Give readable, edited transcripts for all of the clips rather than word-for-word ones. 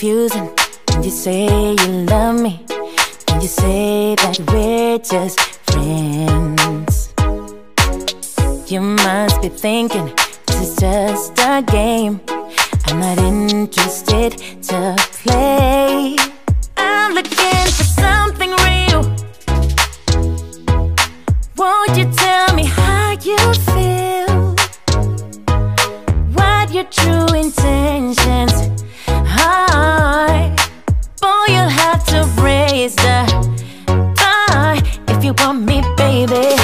confusing when you say you love me, when you say that we're just friends. You must be thinking this is just a game. I'm not interested to play. I'm looking for something real. Won't you tell me how you feel? What your true intentions are? Boy, you'll have to raise the bar if you want me, baby.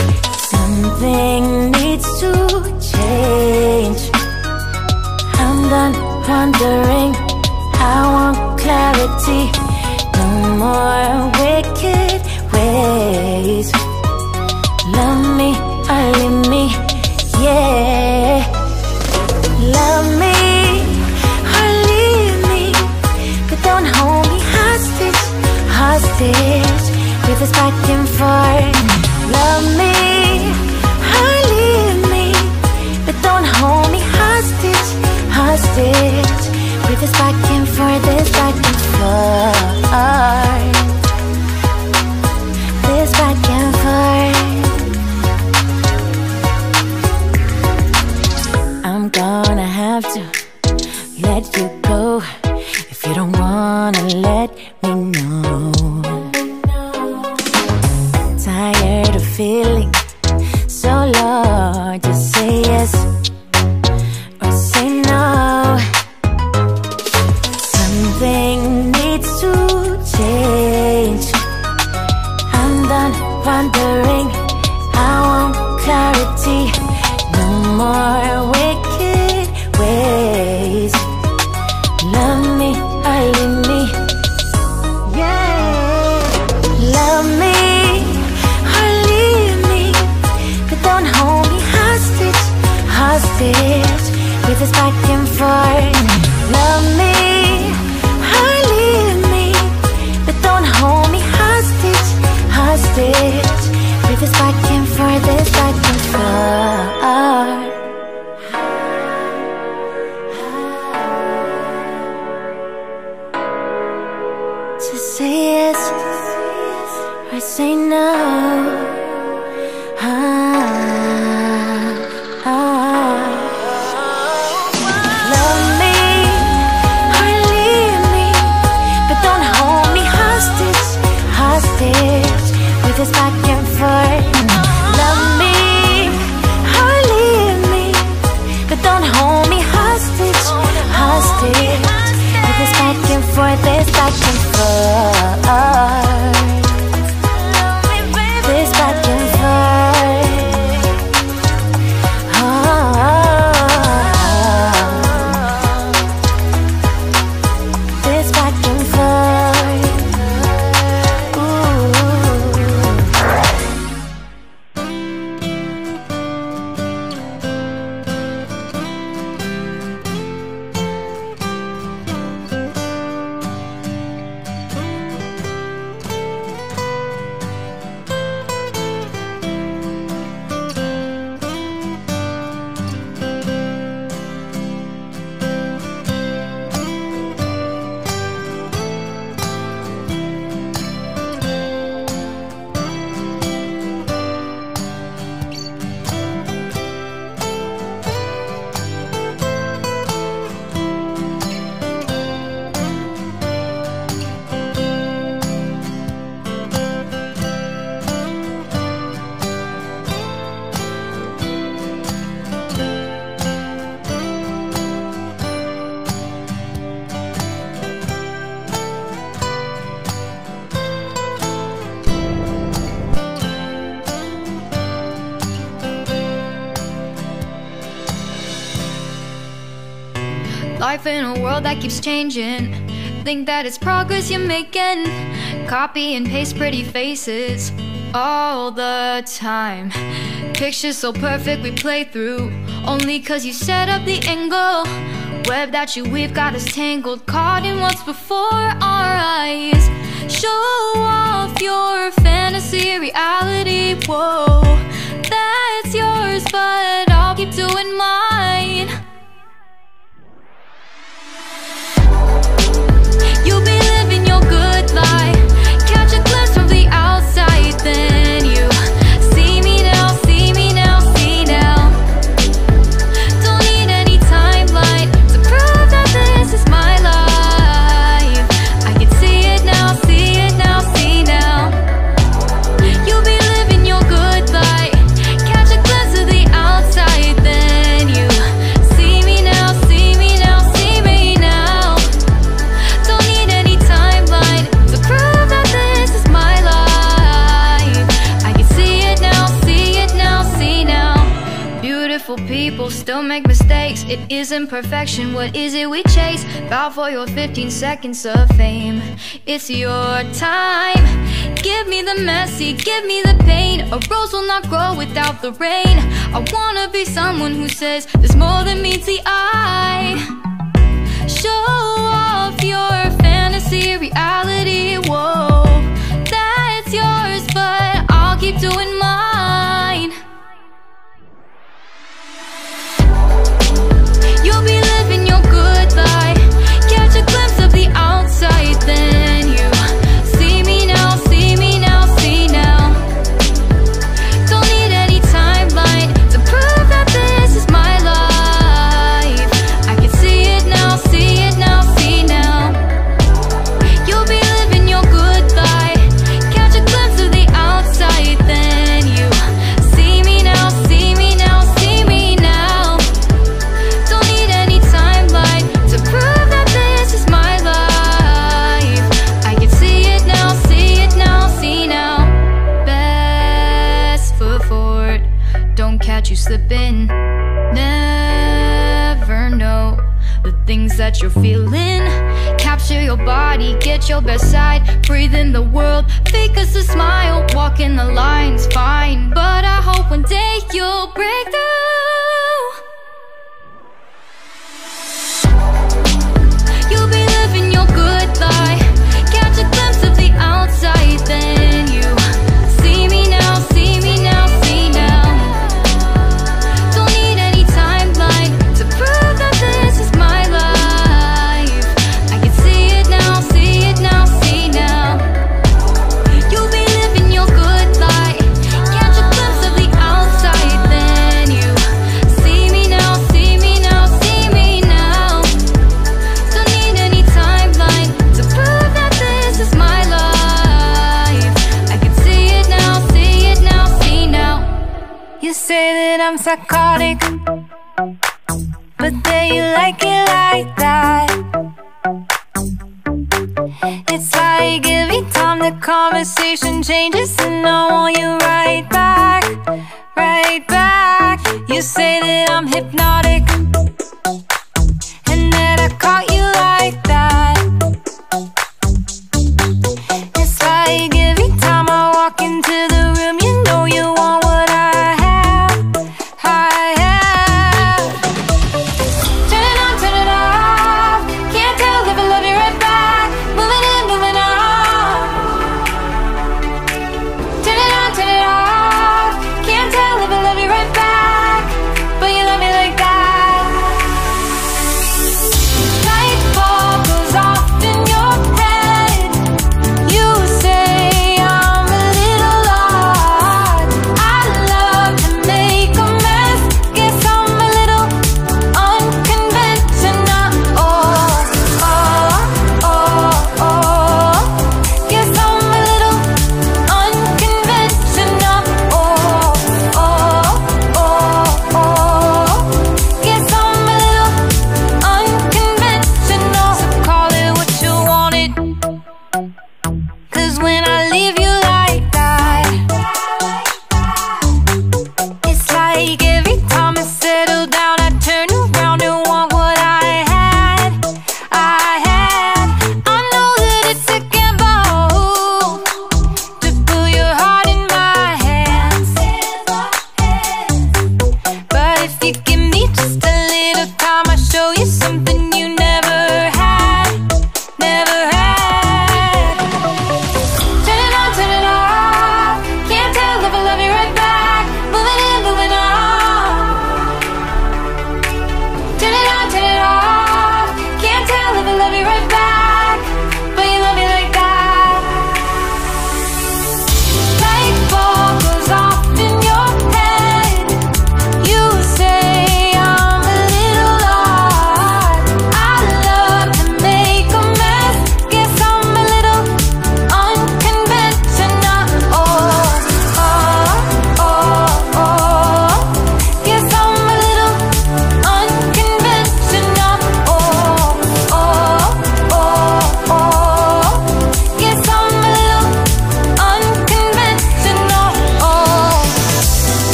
Something needs to change. I'm done wondering, I want clarity. No more wicked ways. Love me or leave me, yeah. Love me or leave me, but don't hold me hostage, hostage with this back and forth. Love me or leave me, but don't hold me hostage, hostage with this back and forth, this back and forth, this back and forth. I'm gonna have to let you go if you don't wanna let me know. Tired of feeling so low, just say yes or say no. Something needs to change. I'm done wondering, I want clarity. No more wicked ways. Love me or leave me, yeah. Love me or leave me, but don't hold me hostage, hostage with this back and forth. Love me or leave me, but don't hold me hostage, hostage with this back and forth, this back and forth. Just say yes or say no. Love me or leave me, but don't hold me hostage, hostage with this back and forth. Love me or leave me, but don't hold me hostage, hostage with this back and forth, this back and forth, this back and forth. This back and forth. Life in a world that keeps changing. Think that it's progress you're making. Copy and paste pretty faces all the time. Pictures so perfect we play through, only cause you set up the angle. Web that you weave got us tangled, caught in what's before our eyes. Show off your fantasy, reality, whoa. That's yours, but I'll keep doing mine. Successful people still make mistakes. It isn't perfection, what is it we chase? Bow for your 15 seconds of fame. It's your time. Give me the messy, give me the pain. A rose will not grow without the rain. I wanna be someone who says there's more than meets the eye. Show off your fantasy, reality, whoa. That's yours, but I'll keep doing mine. You'll be living your good life. Catch a glimpse of the outside, then you see me now, see me now, see now. Don't need any timeline to prove that this is my life. I can see it now, see it now, see now. You'll be living your good life. Catch a glimpse of the outside, then you see me now, see me now, see me now. Don't need any timeline to prove that this is my life. I can see it now, see it now, see now. Best foot forward, don't catch you slipping. Never know the things that you're feeling. Capture your body, get your best side. Breathe in the world, fake us a smile. Walk in the lines, fine, but I hope one day you'll break through. You'll be living your good life. Catch a glimpse of the outside, then you see me now, see me now, see now. Don't need any timeline to prove that this is my life. I can see it now, see it now, see now. You'll be living your good life. Catch a glimpse of the outside, then you see me now, see me now, see me now. Don't need any timeline to prove that this is my life. I can see it now, see it now, see now. You say that I'm psychotic, but then you like it like that. It's like every time the conversation changes and I want you right back.